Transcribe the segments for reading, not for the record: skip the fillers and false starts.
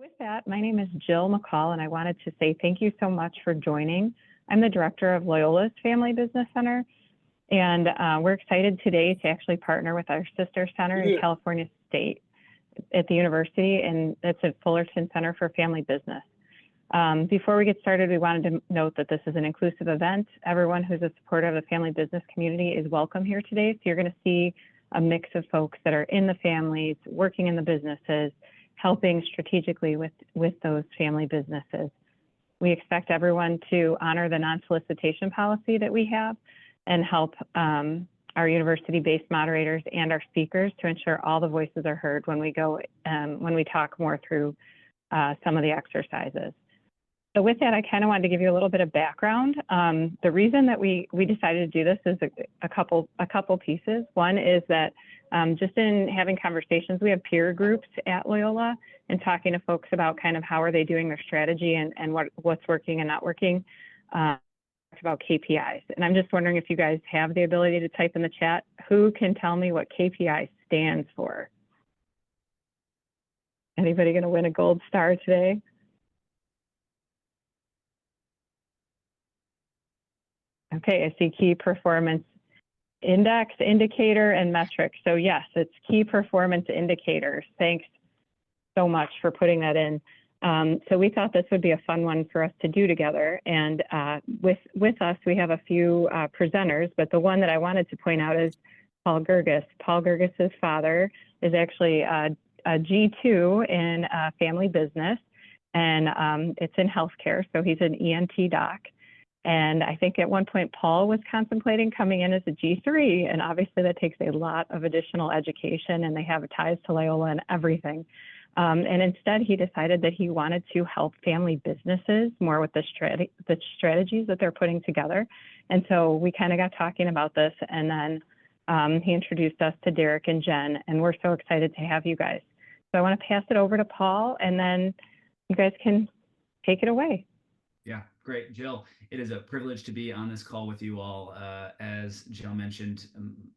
With that, my name is Jill McCall, and I wanted to say thank you so much for joining. I'm the director of Loyola's Family Business Center, and we're excited today to actually partner with our sister center in California State at the university, and it's at Fullerton Center for Family Business. Before we get started, we wanted to note that this is an inclusive event. Everyone who's a supporter of the family business community is welcome here today. So you're going to see a mix of folks that are in the families, working in the businesses, helping strategically with those family businesses. We expect everyone to honor the non-solicitation policy that we have and help our university-based moderators and our speakers to ensure all the voices are heard when we talk more through some of the exercises. So with that, I kind of wanted to give you a little bit of background. The reason that we decided to do this is a couple pieces. One is that just in having conversations, we have peer groups at Loyola and talking to folks about kind of how are they doing their strategy and what's working and not working, about KPIs. And I'm just wondering if you guys have the ability to type in the chat, who can tell me what KPI stands for? Anybody going to win a gold star today? Okay, I see key performance index, indicator, and metric. So yes, it's key performance indicators. Thanks so much for putting that in. So we thought this would be a fun one for us to do together. And with us, we have a few presenters, but the one that I wanted to point out is Paul Gerges. Paul Gerges' father is actually a G2 in family business, and it's in healthcare. So he's an ENT doc. And I think at one point, Paul was contemplating coming in as a G3, and obviously that takes a lot of additional education, and they have ties to Loyola and everything. And instead, he decided that he wanted to help family businesses more with the strategies that they're putting together. And so we kind of got talking about this, and then he introduced us to Derek and Jen, and we're so excited to have you guys. So I want to pass it over to Paul, and then you guys can take it away. Yeah, great, Jill. It is a privilege to be on this call with you all. As Jill mentioned,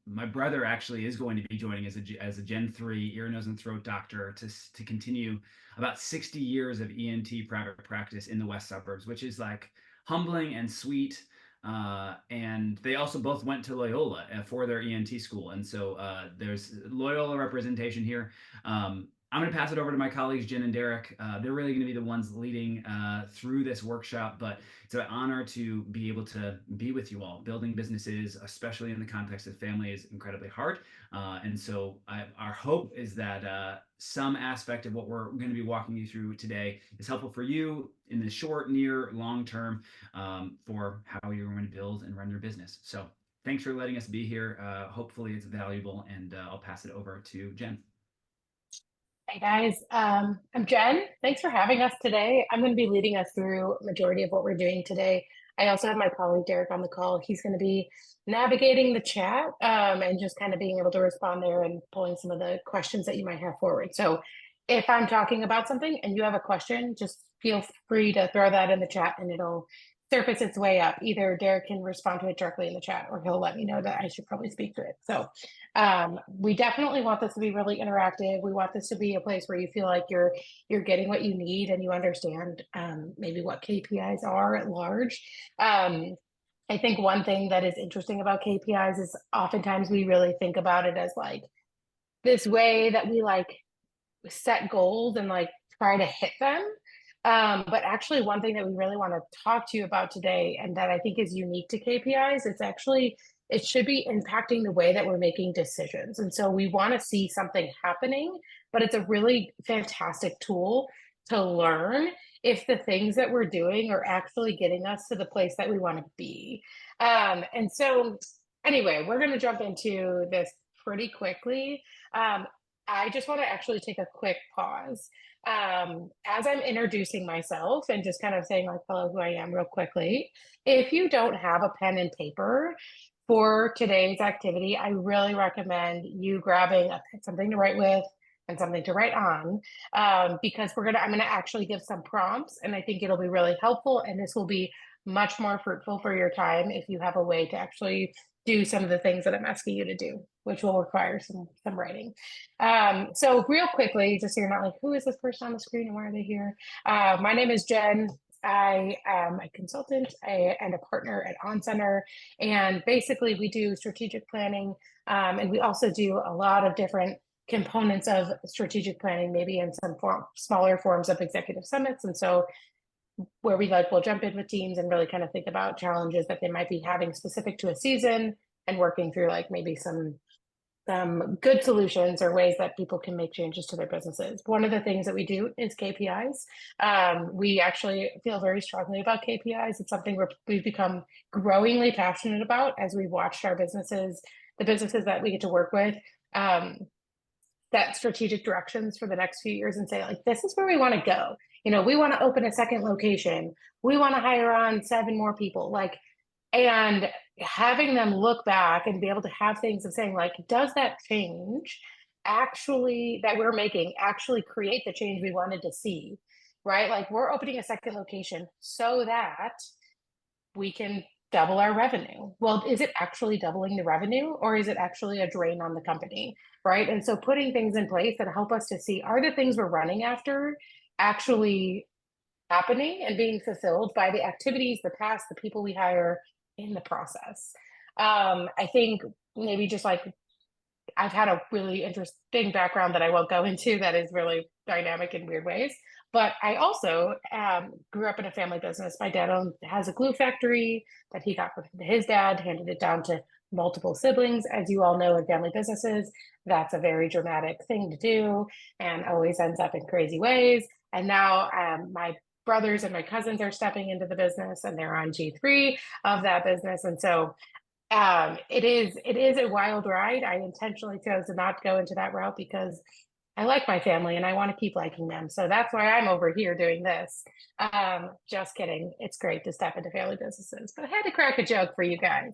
my brother actually is going to be joining as a Gen 3 ear, nose, and throat doctor to continue about 60 years of ENT private practice in the West Suburbs, which is like humbling and sweet. And they also both went to Loyola for their ENT school. And so there's Loyola representation here. I'm going to pass it over to my colleagues, Jen and Derek. They're really going to be the ones leading through this workshop, but it's an honor to be able to be with you all. Building businesses, especially in the context of family, is incredibly hard. And so our hope is that some aspect of what we're going to be walking you through today is helpful for you in the short, near, long term for how you're going to build and run your business. So thanks for letting us be here. Hopefully it's valuable, and I'll pass it over to Jen. Hey guys, I'm Jen. Thanks for having us today. I'm going to be leading us through a majority of what we're doing today. I also have my colleague Derek on the call. He's going to be navigating the chat and just kind of being able to respond there and pulling some of the questions that you might have forward. So if I'm talking about something and you have a question, just feel free to throw that in the chat and it'll surface its way up. Either Derek can respond to it directly in the chat, or he'll let me know that I should probably speak to it. So we definitely want this to be really interactive. We want this to be a place where you feel like you're getting what you need and you understand maybe what KPIs are at large. I think one thing that is interesting about KPIs is oftentimes we really think about it as like this way that we like set goals and like try to hit them. But actually one thing that we really want to talk to you about today, and that I think is unique to KPIs, it should be impacting the way that we're making decisions. And so we want to see something happening, but it's a really fantastic tool to learn if the things that we're doing are actually getting us to the place that we want to be. And so anyway, we're going to jump into this pretty quickly. I just want to actually take a quick pause. As I'm introducing myself and just kind of saying like, hello, who I am real quickly. If you don't have a pen and paper for today's activity, I really recommend you grabbing something to write with and something to write on, because I'm going to actually give some prompts, and I think it'll be really helpful. And this will be much more fruitful for your time if you have a way to actually do some of the things that I'm asking you to do. which will require some writing. So real quickly, just so you're not like, who is this person on the screen and why are they here? My name is Jen. I am a consultant and a partner at OnCenter. And basically we do strategic planning. And we also do a lot of different components of strategic planning, maybe in some smaller forms of executive summits. And so where we'll jump in with teams and really kind of think about challenges that they might be having specific to a season and working through like maybe some good solutions or ways that people can make changes to their businesses. One of the things that we do is KPIs. We actually feel very strongly about KPIs. It's something we've become growingly passionate about as we've watched our businesses, the businesses that we get to work with, that strategic directions for the next few years and say, like, this is where we want to go. You know, we want to open a second location. We want to hire on 7 more people. Like, and having them look back and be able to have things of saying, like, does that change actually that we're making actually create the change we wanted to see, right? Like, we're opening a second location so that we can double our revenue. Well, is it actually doubling the revenue or is it actually a drain on the company, right? And so putting things in place that help us to see, are the things we're running after actually happening and being fulfilled by the activities, the tasks, the people we hire in the process. I think maybe just like I've had a really interesting background that I won't go into that is really dynamic in weird ways. But I also grew up in a family business. My dad has a glue factory that he got from his dad, handed it down to multiple siblings. As you all know, in family businesses, that's a very dramatic thing to do and always ends up in crazy ways. And now my brothers and my cousins are stepping into the business and they're on G3 of that business. And so it is a wild ride. I intentionally chose to not go into that route because I like my family and I want to keep liking them. So that's why I'm over here doing this. Just kidding. It's great to step into family businesses, but I had to crack a joke for you guys.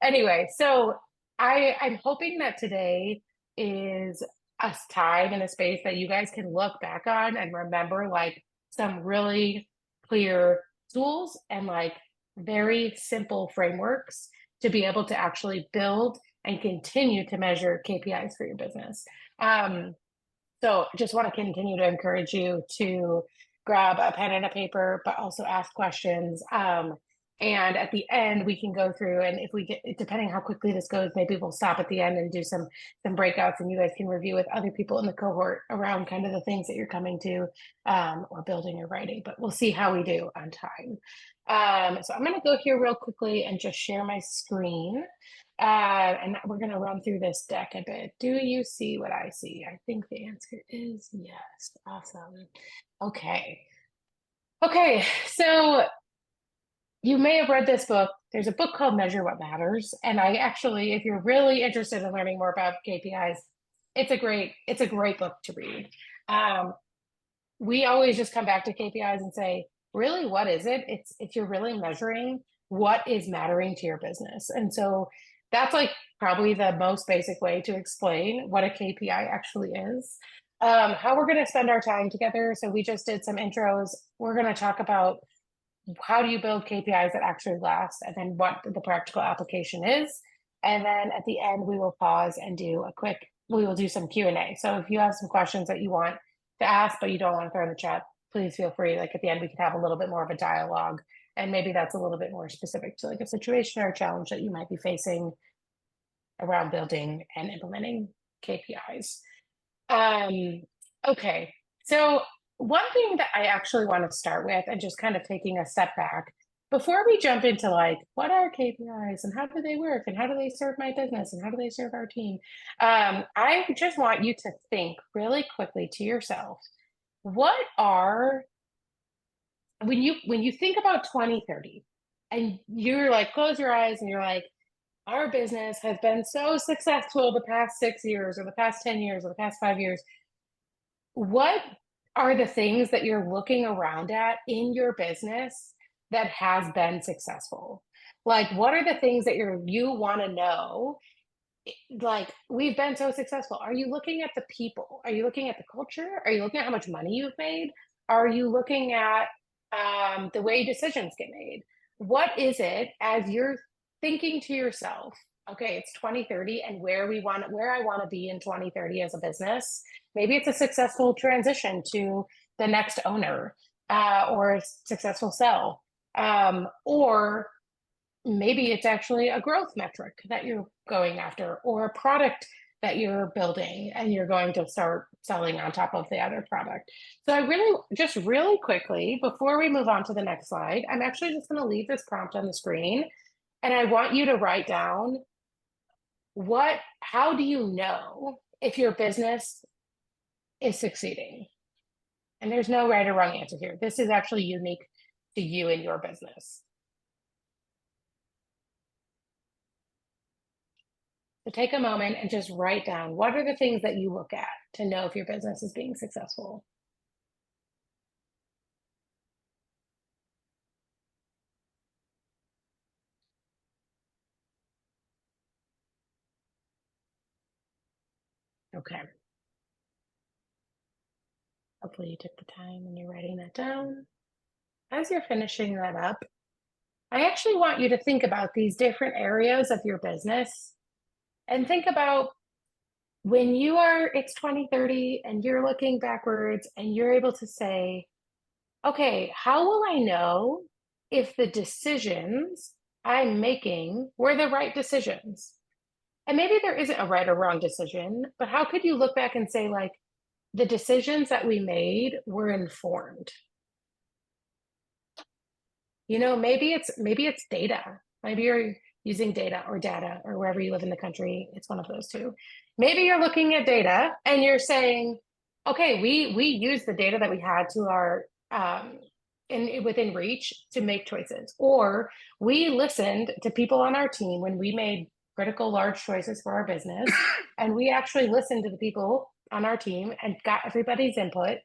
Anyway, so I'm hoping that today is a time and a space that you guys can look back on and remember like some really clear tools and like very simple frameworks to be able to actually build and continue to measure KPIs for your business. So just want to continue to encourage you to grab a pen and a paper, but also ask questions. And at the end, we can go through, and if we get, depending how quickly this goes, maybe we'll stop at the end and do some breakouts, and you guys can review with other people in the cohort around kind of the things that you're coming to or building or writing. But we'll see how we do on time. So I'm going to go here real quickly and just share my screen. And we're going to run through this deck a bit. Do you see what I see? I think the answer is yes. Awesome. Okay. Okay. So you may have read this book. There's a book called Measure What Matters. And I actually, if you're really interested in learning more about KPIs, it's a great book to read. We always just come back to KPIs and say, really, what is it? It's you're really measuring what is mattering to your business. And so that's like probably the most basic way to explain what a KPI actually is. How we're going to spend our time together. So we just did some intros. We're going to talk about how do you build KPIs that actually last, and then what the practical application is. And then at the end, we will pause and we will do some Q&A. So if you have some questions that you want to ask, but you don't want to throw in the chat, please feel free. Like at the end, we could have a little bit more of a dialogue. And maybe that's a little bit more specific to like a situation or a challenge that you might be facing around building and implementing KPIs. Okay, so one thing that I actually want to start with, and just kind of taking a step back, before we jump into like, what are KPIs and how do they work and how do they serve my business and how do they serve our team? I just want you to think really quickly to yourself, when you think about 2030 and you're like, close your eyes and you're like, our business has been so successful the past 6 years or the past 10 years or the past 5 years. What are the things that you're looking around at in your business that has been successful? Like, what are the things that you want to know? Like, we've been so successful. Are you looking at the people? Are you looking at the culture? Are you looking at how much money you've made? Are you looking at the way decisions get made? What is it, as you're thinking to yourself okay, it's 2030 and where I want to be in 2030 as a business. Maybe it's a successful transition to the next owner, or a successful sell. Or maybe it's actually a growth metric that you're going after, or a product that you're building and you're going to start selling on top of the other product. So I really quickly, before we move on to the next slide, I'm actually just going to leave this prompt on the screen. And I want you to write down how do you know if your business is succeeding? And there's no right or wrong answer here. This is actually unique to you and your business. So take a moment and just write down, what are the things that you look at to know if your business is being successful? Okay. Hopefully you took the time and you're writing that down. As you're finishing that up, I actually want you to think about these different areas of your business and think about when it's 2030 and you're looking backwards and you're able to say, okay, how will I know if the decisions I'm making were the right decisions? And maybe there isn't a right or wrong decision, but how could you look back and say, like, the decisions that we made were informed? Maybe it's data. Maybe you're using data or wherever you live in the country. It's one of those two. Maybe you're looking at data and you're saying, okay, we use the data that we had to our within reach to make choices, or we listened to people on our team when we made critical large choices for our business, and we actually listened to the people on our team and got everybody's input.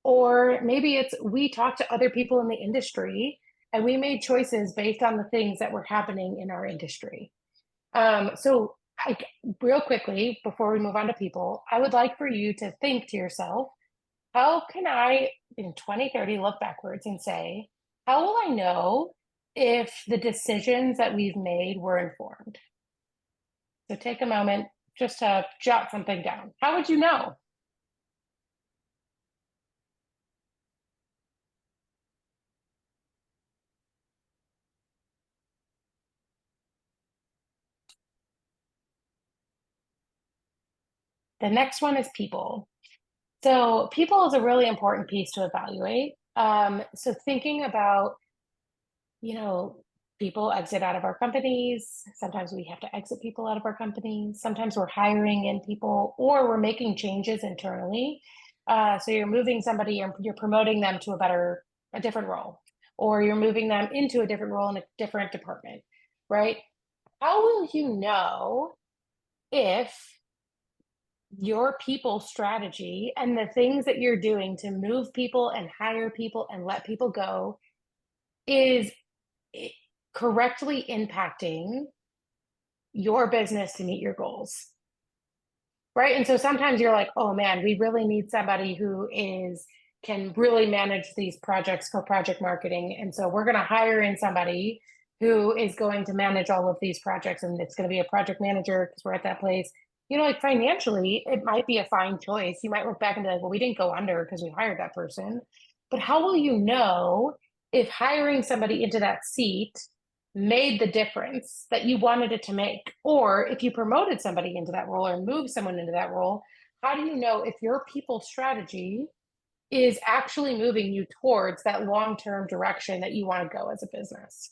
Or maybe we talked to other people in the industry and we made choices based on the things that were happening in our industry. So real quickly, before we move on to people, I would like for you to think to yourself, how can I, in 2030, look backwards and say, how will I know if the decisions that we've made were informed? So take a moment just to jot something down. How would you know? The next one is people. So people is a really important piece to evaluate. So thinking about, people exit out of our companies. Sometimes we have to exit people out of our companies. Sometimes we're hiring in people, or we're making changes internally. So you're moving somebody, you're promoting them to a different role, or you're moving them into a different role in a different department, right? How will you know if your people strategy and the things that you're doing to move people and hire people and let people go is correctly impacting your business to meet your goals? Right. And so sometimes you're like, oh man, we really need somebody who can really manage these projects for project marketing. And so we're going to hire in somebody who is going to manage all of these projects, and it's going to be a project manager because we're at that place. Like financially, it might be a fine choice. You might look back and be like, well, we didn't go under because we hired that person. But how will you know if hiring somebody into that seat made the difference that you wanted it to make? Or if you promoted somebody into that role or moved someone into that role, how do you know if your people strategy is actually moving you towards that long-term direction that you want to go as a business?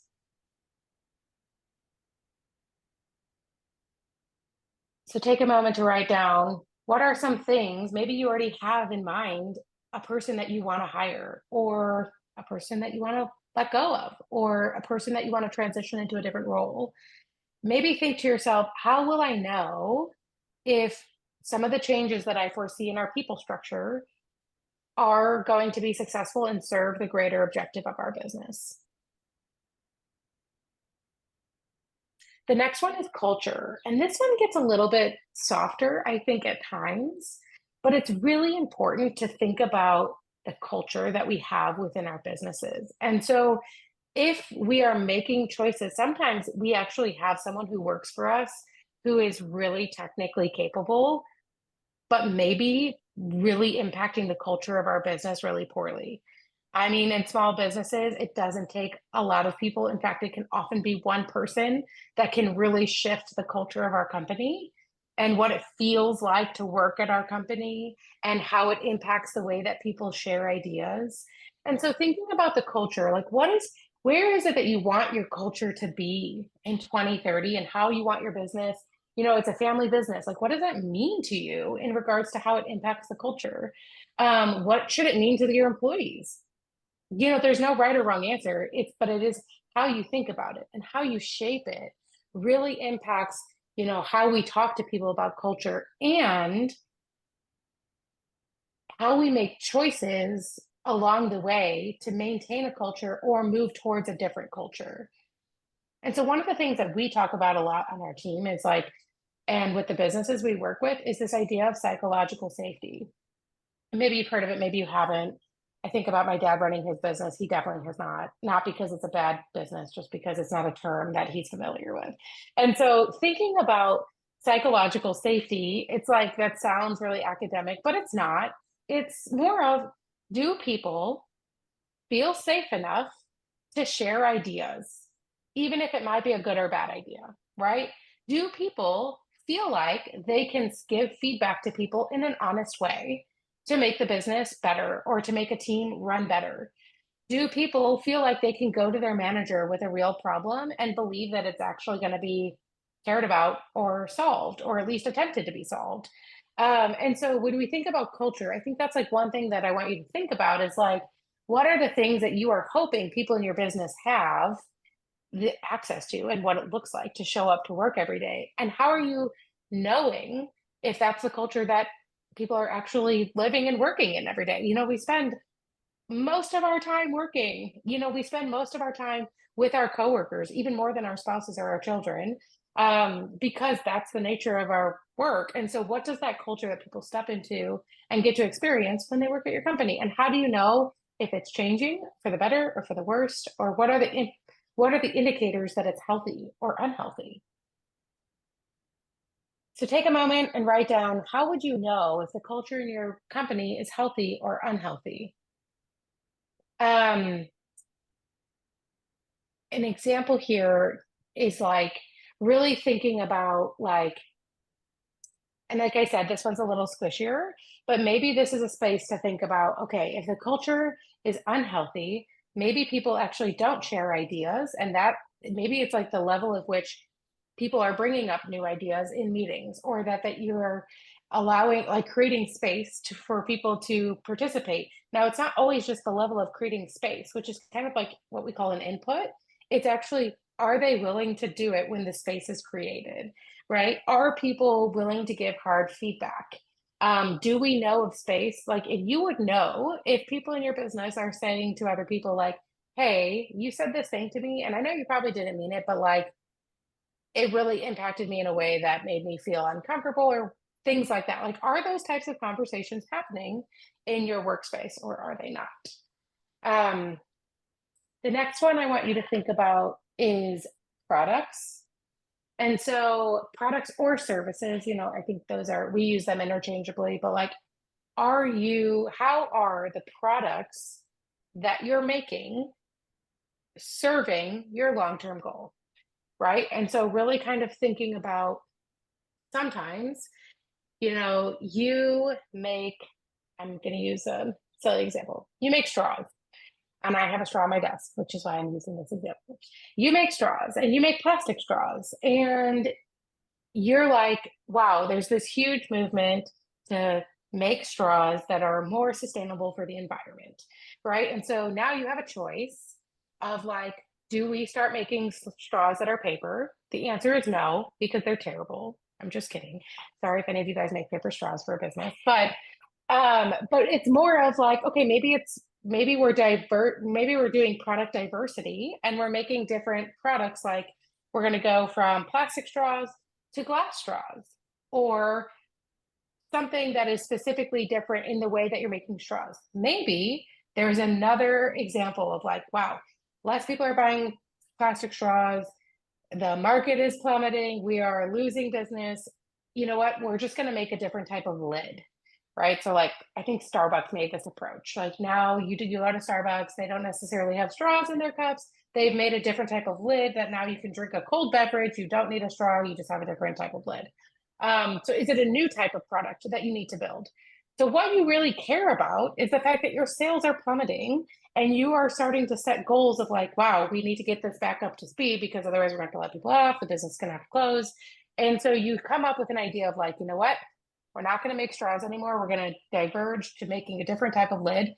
So take a moment to write down, what are some things, maybe you already have in mind a person that you want to hire, or a person that you want to let go of, or a person that you want to transition into a different role. Maybe think to yourself, how will I know if some of the changes that I foresee in our people structure are going to be successful and serve the greater objective of our business? The next one is culture. And this one gets a little bit softer, I think, at times, but it's really important to think about the culture that we have within our businesses. And so if we are making choices, sometimes we actually have someone who works for us who is really technically capable, but maybe really impacting the culture of our business really poorly. I mean, in small businesses, it doesn't take a lot of people. In fact, it can often be one person that can really shift the culture of our company and what it feels like to work at our company and how it impacts the way that people share ideas. And so thinking about the culture, like where is it that you want your culture to be in 2030 and how you want your business? It's a family business. Like, what does that mean to you in regards to how it impacts the culture? What should it mean to your employees? There's no right or wrong answer. But it is how you think about it and how you shape it really impacts, how we talk to people about culture and how we make choices along the way to maintain a culture or move towards a different culture. And so one of the things that we talk about a lot on our team is like, and with the businesses we work with, is this idea of psychological safety. Maybe you've heard of it, maybe you haven't. I think about my dad running his business. He definitely has not because it's a bad business, just because it's not a term that he's familiar with. And so thinking about psychological safety, it's like, that sounds really academic, but it's not. It's more of, do people feel safe enough to share ideas, even if it might be a good or bad idea, right? Do people feel like they can give feedback to people in an honest way to make the business better or to make a team run better? Do people feel like they can go to their manager with a real problem and believe that it's actually going to be cared about or solved, or at least attempted to be solved? And so when we think about culture, I think that's like one thing that I want you to think about is like, what are the things that you are hoping people in your business have the access to and what it looks like to show up to work every day? And how are you knowing if that's the culture that people are actually living and working in every day? We spend most of our time working. We spend most of our time with our coworkers, even more than our spouses or our children, because that's the nature of our work. And so what does that culture that people step into and get to experience when they work at your company? And how do you know if it's changing for the better or for the worst? Or what are the indicators that it's healthy or unhealthy? So take a moment and write down, how would you know if the culture in your company is healthy or unhealthy? An example here is like really thinking about like, and like I said, this one's a little squishier, but maybe this is a space to think about, okay, if the culture is unhealthy, maybe people actually don't share ideas, and that maybe it's like the level of which people are bringing up new ideas in meetings, or that you're allowing, like creating space for people to participate. Now, it's not always just the level of creating space, which is kind of like what we call an input. It's actually, are they willing to do it when the space is created, right? Are people willing to give hard feedback? Do we know of space? Like, if you would know if people in your business are saying to other people like, hey, you said this thing to me, and I know you probably didn't mean it, but like, it really impacted me in a way that made me feel uncomfortable, or things like that. Like, are those types of conversations happening in your workspace, or are they not? The next one I want you to think about is products. And so products or services, I think we use them interchangeably, but like, how are the products that you're making serving your long-term goal? Right. And so really kind of thinking about, sometimes, you make, I'm going to use a silly example. You make straws, and I have a straw on my desk, which is why I'm using this example. You make straws and you make plastic straws, and you're like, wow, there's this huge movement to make straws that are more sustainable for the environment. Right. And so now you have a choice of like, do we start making straws that are paper? The answer is no, because they're terrible. I'm just kidding. Sorry if any of you guys make paper straws for a business, but it's more of like, okay, maybe we're doing product diversity, and we're making different products. Like, we're going to go from plastic straws to glass straws, or something that is specifically different in the way that you're making straws. Maybe there's another example of like, wow, less people are buying plastic straws. the market is plummeting, we are losing business. You know what? We're just going to make a different type of lid, right? So like, I think Starbucks made this approach. Like now you go to Starbucks, they don't necessarily have straws in their cups. They've made a different type of lid that now you can drink a cold beverage. You don't need a straw. You just have a different type of lid. So is it a new type of product that you need to build? So what you really care about is the fact that your sales are plummeting and you are starting to set goals of like, wow, we need to get this back up to speed because otherwise we're going to have to let people off. The business is going to have to close. And so you come up with an idea of like, you know what? We're not going to make straws anymore. We're going to diverge to making a different type of lid.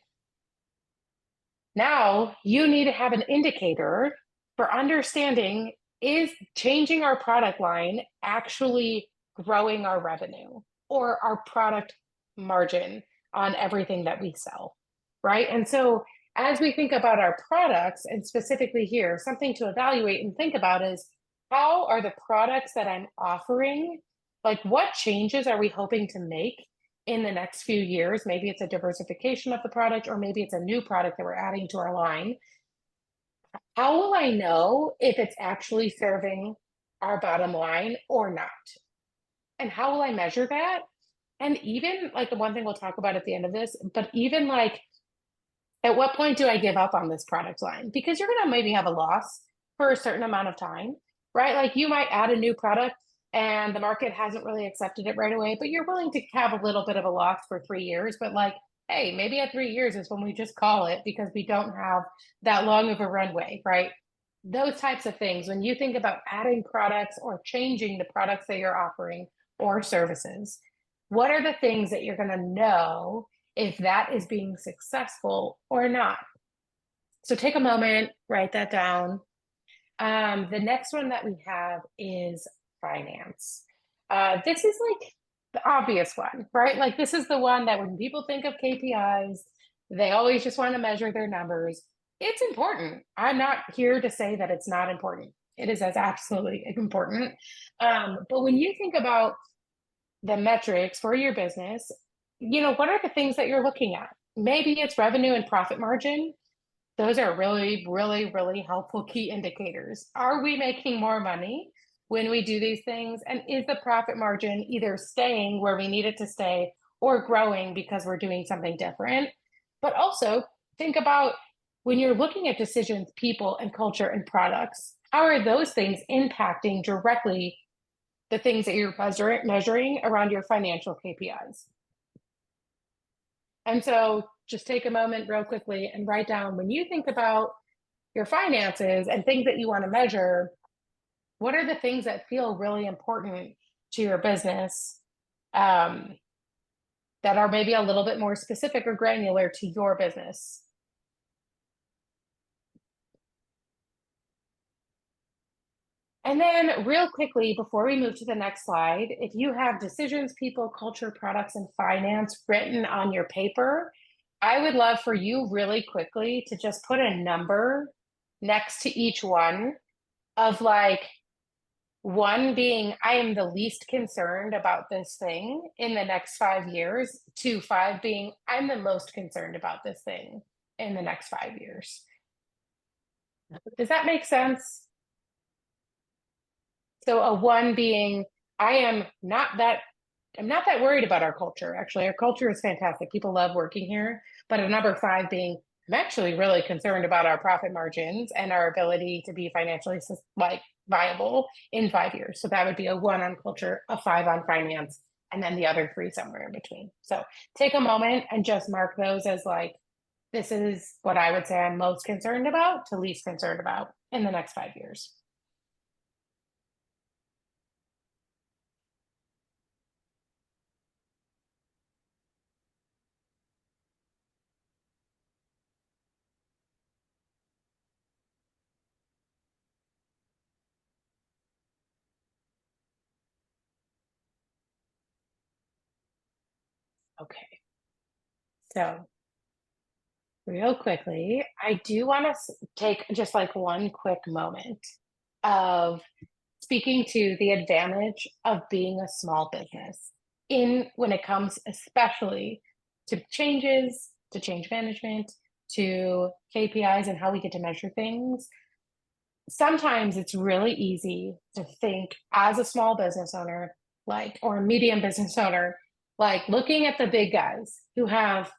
Now you need to have an indicator for understanding, is changing our product line actually growing our revenue or our product margin on everything that we sell, right? And so as we think about our products, and specifically here, something to evaluate and think about is, how are the products that I'm offering, like what changes are we hoping to make in the next few years? Maybe it's a diversification of the product, or maybe it's a new product that we're adding to our line. How will I know if it's actually serving our bottom line or not? And how will I measure that? And even like the one thing we'll talk about at the end of this, but even like, at what point do I give up on this product line? Because you're going to maybe have a loss for a certain amount of time, right? Like you might add a new product and the market hasn't really accepted it right away, but you're willing to have a little bit of a loss for 3 years. But like, hey, maybe at 3 years is when we just call it because we don't have that long of a runway, right? Those types of things. When you think about adding products or changing the products that you're offering or services, what are the things that you're going to know if that is being successful or not? So take a moment, write that down. The next one that we have is finance. This is like the obvious one, right? Like this is the one that when people think of KPIs, they always just want to measure their numbers. It's important. I'm not here to say that it's not important. It is as absolutely important. But when you think about the metrics for your business, you know, what are the things that you're looking at? Maybe it's revenue and profit margin. Those are really, really, really helpful key indicators. Are we making more money when we do these things? And is the profit margin either staying where we need it to stay or growing because we're doing something different? But also think about when you're looking at decisions, people and culture and products, how are those things impacting directly the things that you're measuring around your financial KPIs? And so just take a moment real quickly and write down, when you think about your finances and things that you want to measure, what are the things that feel really important to your business, that are maybe a little bit more specific or granular to your business? And then real quickly, before we move to the next slide, if you have decisions, people, culture, products, and finance written on your paper, I would love for you really quickly to just put a number next to each one, of like 1 being, I am the least concerned about this thing in the next 5 years, to 5 being, I'm the most concerned about this thing in the next 5 years. Does that make sense? So a 1 being, I'm not that worried about our culture. Actually, our culture is fantastic. People love working here. But a number 5 being, I'm actually really concerned about our profit margins and our ability to be financially viable in 5 years. So that would be a 1 on culture, a 5 on finance, and then the other 3 somewhere in between. So take a moment and just mark those as like, this is what I would say I'm most concerned about to least concerned about in the next 5 years. Okay. So real quickly, I do want to take just like one quick moment of speaking to the advantage of being a small business when it comes especially to changes, to change management, to KPIs and how we get to measure things. sometimes it's really easy to think as a small business owner, like, or a medium business owner, like looking at the big guys who have,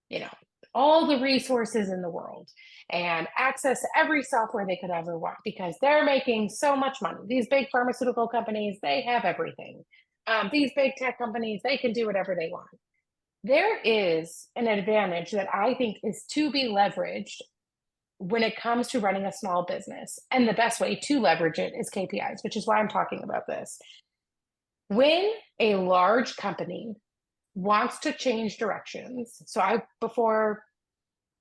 you know, all the resources in the world and access to every software they could ever want because they're making so much money. These big pharmaceutical companies, they have everything. These big tech companies, they can do whatever they want. There is an advantage that I think is to be leveraged when it comes to running a small business. And the best way to leverage it is KPIs, which is why I'm talking about this. When a large company wants to change directions, before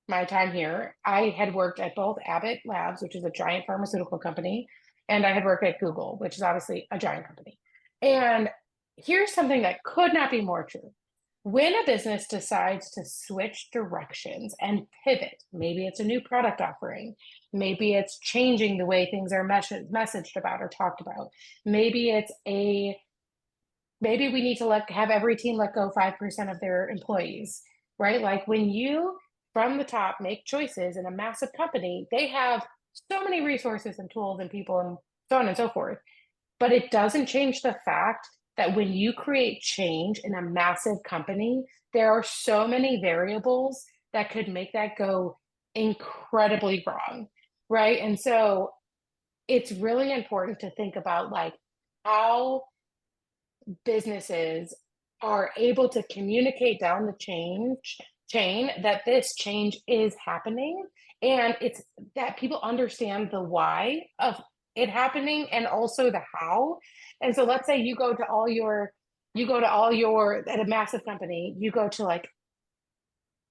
my time here, I had worked at both Abbott Labs, which is a giant pharmaceutical company, and I had worked at Google, which is obviously a giant company. And here's something that could not be more true. When a business decides to switch directions and pivot, maybe it's a new product offering, maybe it's changing the way things are messaged about or talked about, maybe we need to have every team let go 5% of their employees, right? Like when you from the top make choices in a massive company, they have so many resources and tools and people and so on and so forth. But it doesn't change the fact that when you create change in a massive company, there are so many variables that could make that go incredibly wrong, right? And so it's really important to think about like how businesses are able to communicate down the chain that this change is happening, and it's that people understand the why of it happening and also the how. And so let's say you go to all your at a massive company, you go to like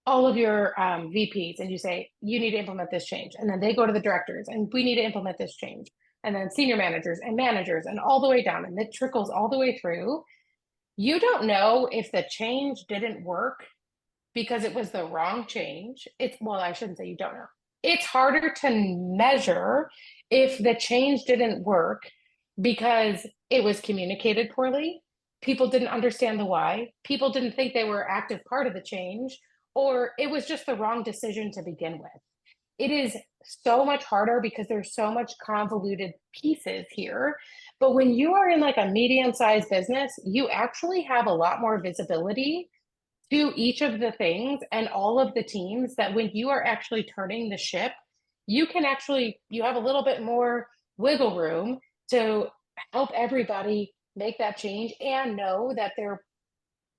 all of your VPs and you say, you need to implement this change. And then they go to the directors and we need to implement this change. And then senior managers and all the way down. And it trickles all the way through. You don't know if the change didn't work because it was the wrong change. Well, I shouldn't say you don't know. It's harder to measure if the change didn't work because it was communicated poorly. People didn't understand the why. People didn't think they were active part of the change, or it was just the wrong decision to begin with. It is so much harder because there's so much convoluted pieces here. But when you are in like a medium-sized business, you actually have a lot more visibility to each of the things and all of the teams that when you are actually turning the ship, you have a little bit more wiggle room to help everybody make that change and know that their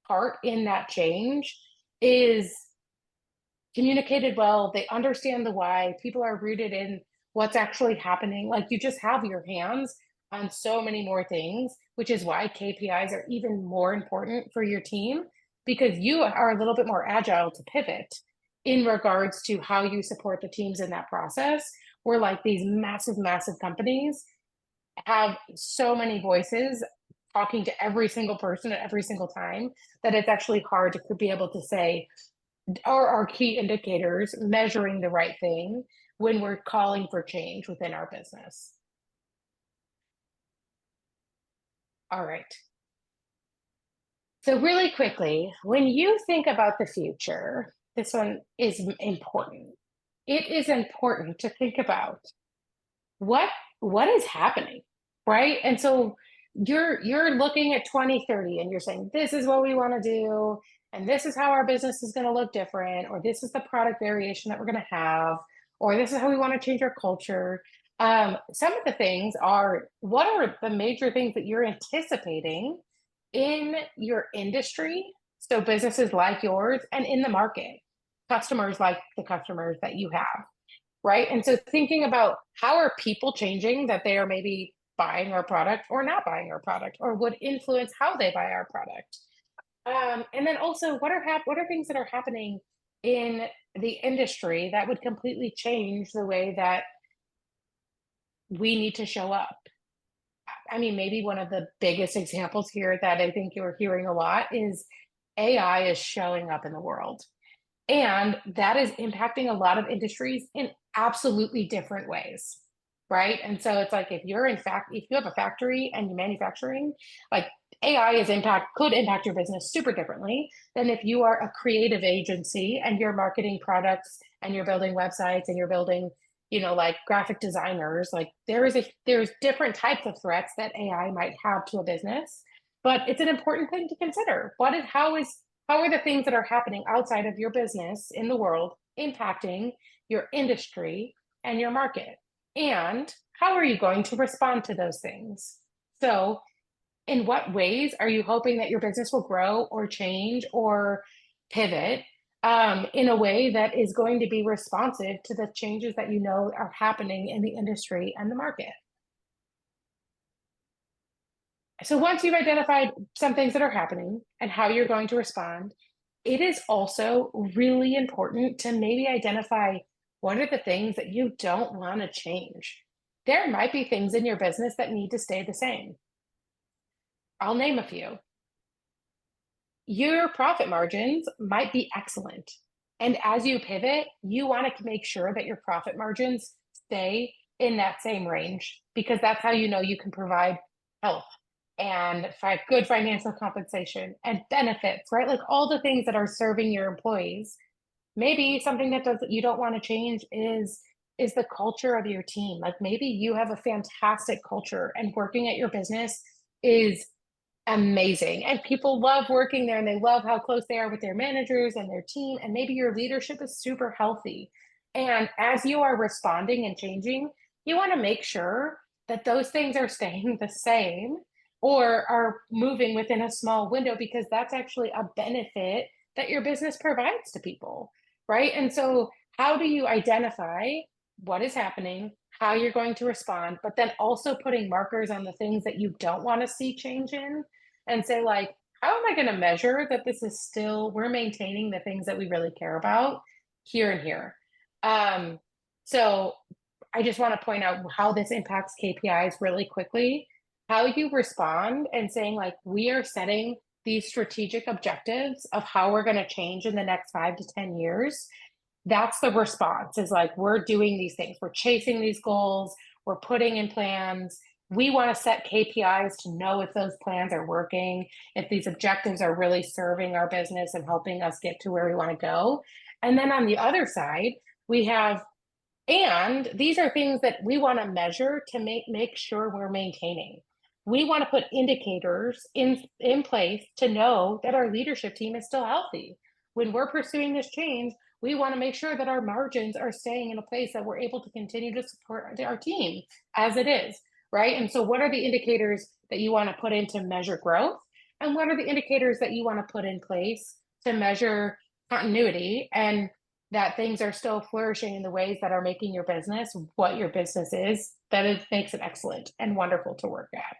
part in that change is communicated well. They understand the why. People are rooted in what's actually happening. Like you just have your hands on so many more things, which is why KPIs are even more important for your team, because you are a little bit more agile to pivot in regards to how you support the teams in that process. Where like these massive companies have so many voices talking to every single person at every single time that it's actually hard to be able to say, are our key indicators measuring the right thing when we're calling for change within our business? All right. So really quickly, when you think about the future, this one is important. It is important to think about what is happening, right? And so you're looking at 2030 and you're saying, this is what we want to do, and this is how our business is going to look different, or this is the product variation that we're going to have, or this is how we want to change our culture. Some of the things are, what are the major things that you're anticipating in your industry? So businesses like yours, and in the market, customers like the customers that you have, right? And so thinking about how are people changing that they are maybe buying our product or not buying our product, or would influence how they buy our product. And then also what are things that are happening in the industry that would completely change the way that we need to show up? I mean, maybe one of the biggest examples here that I think you're hearing a lot is AI is showing up in the world. And that is impacting a lot of industries in absolutely different ways, right? And so it's like if you have a factory and you're manufacturing, like AI could impact your business super differently than if you are a creative agency and you're marketing products and you're building websites and you're building like graphic designers, like there's different types of threats that AI might have to a business, but it's an important thing to consider. How are the things that are happening outside of your business in the world impacting your industry and your market? And how are you going to respond to those things? So, in what ways are you hoping that your business will grow or change or pivot in a way that is going to be responsive to the changes that you know are happening in the industry and the market? So once you've identified some things that are happening and how you're going to respond, it is also really important to maybe identify what are the things that you don't want to change. There might be things in your business that need to stay the same. I'll name a few. Your profit margins might be excellent. And as you pivot, you want to make sure that your profit margins stay in that same range, because that's how you know you can provide health and good financial compensation and benefits, right? Like all the things that are serving your employees. Maybe something that you don't want to change is the culture of your team. Like maybe you have a fantastic culture and working at your business is amazing and people love working there and they love how close they are with their managers and their team, and maybe your leadership is super healthy. And as you are responding and changing, you want to make sure that those things are staying the same or are moving within a small window, because that's actually a benefit that your business provides to people, right? And so how do you identify what is happening, how you're going to respond, but then also putting markers on the things that you don't want to see change in, and say, like, how am I going to measure that this is still, we're maintaining the things that we really care about here and here? So I just want to point out how this impacts KPIs really quickly. How you respond and saying, like, we are setting these strategic objectives of how we're going to change in the next 5 to 10 years. That's the response, is like, we're doing these things, we're chasing these goals, we're putting in plans. We want to set KPIs to know if those plans are working, if these objectives are really serving our business and helping us get to where we want to go. And then on the other side, we have, and these are things that we want to measure to make sure we're maintaining. We want to put indicators in place to know that our leadership team is still healthy. When we're pursuing this change, we want to make sure that our margins are staying in a place that we're able to continue to support our team as it is, right? And so what are the indicators that you want to put in to measure growth? And what are the indicators that you want to put in place to measure continuity and that things are still flourishing in the ways that are making your business what your business is, that it makes it excellent and wonderful to work at?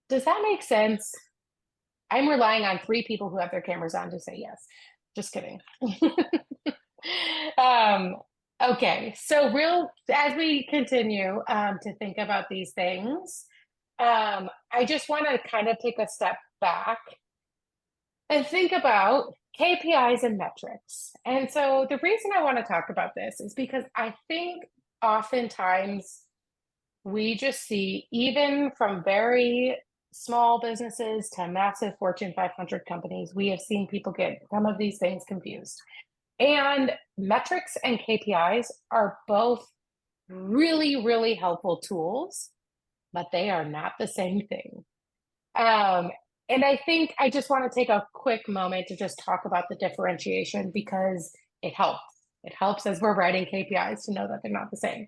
Does that make sense? I'm relying on 3 people who have their cameras on to say yes. Just kidding. Okay, so as we continue to think about these things, I just want to kind of take a step back and think about KPIs and metrics. And so the reason I want to talk about this is because I think oftentimes we just see, even from very small businesses to massive Fortune 500 companies, we have seen people get some of these things confused. And metrics and KPIs are both really, really helpful tools, but they are not the same thing. And I think I just want to take a quick moment to just talk about the differentiation, because it helps. It helps as we're writing KPIs to know that they're not the same.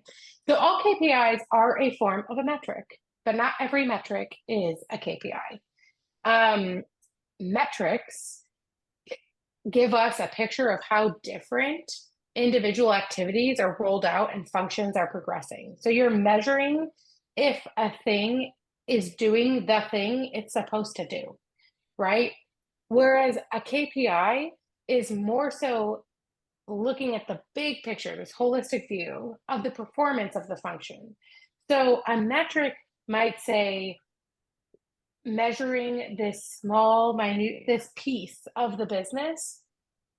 So all KPIs are a form of a metric, but not every metric is a KPI. Metrics give us a picture of how different individual activities are rolled out and functions are progressing. So you're measuring if a thing is doing the thing it's supposed to do, right? Whereas a KPI is more so looking at the big picture, this holistic view of the performance of the function. So a metric might say, measuring this small, minute, this piece of the business,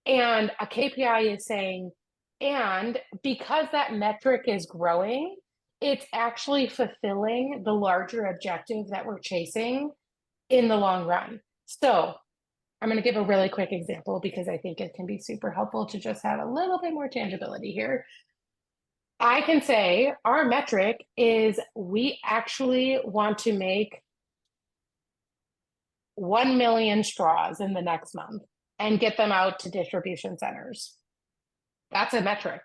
and a KPI is saying, and because that metric is growing, it's actually fulfilling the larger objective that we're chasing in the long run. So I'm going to give a really quick example because I think it can be super helpful to just have a little bit more tangibility here. I can say our metric is we actually want to make 1 million straws in the next month and get them out to distribution centers. That's a metric.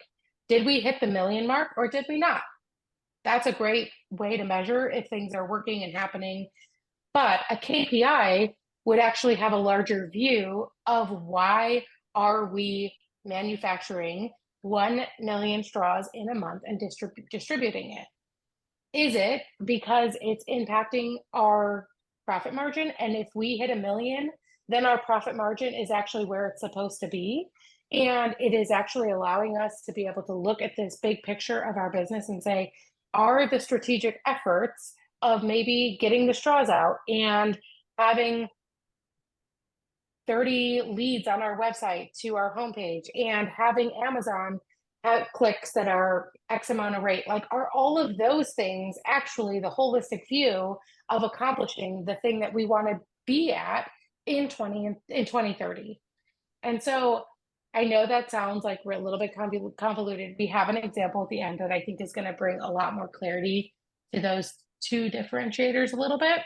Did we hit the million mark or did we not? That's a great way to measure if things are working and happening. But a KPI would actually have a larger view of why are we manufacturing 1 million straws in a month and distributing it? Is it because it's impacting our profit margin? And if we hit a million, then our profit margin is actually where it's supposed to be. And it is actually allowing us to be able to look at this big picture of our business and say, are the strategic efforts of maybe getting the straws out and having 30 leads on our website to our homepage and having Amazon clicks that are X amount of rate, like are all of those things actually the holistic view of accomplishing the thing that we want to be at in 2030? And so I know that sounds like we're a little bit convoluted. We have an example at the end that I think is going to bring a lot more clarity to those two differentiators a little bit.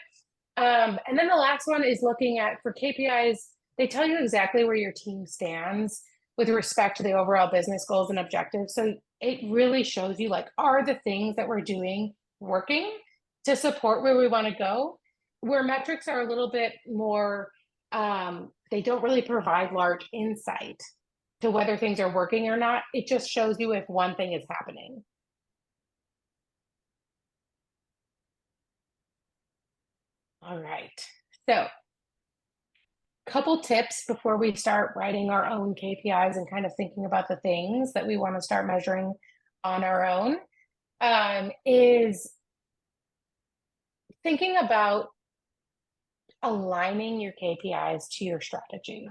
And then the last one is looking at, for KPIs, they tell you exactly where your team stands with respect to the overall business goals and objectives. So it really shows you, like, are the things that we're doing working to support where we want to go? Where metrics are a little bit more, they don't really provide large insight to whether things are working or not. It just shows you if one thing is happening. All right. So couple tips before we start writing our own KPIs and kind of thinking about the things that we want to start measuring on our own, is thinking about aligning your KPIs to your strategy.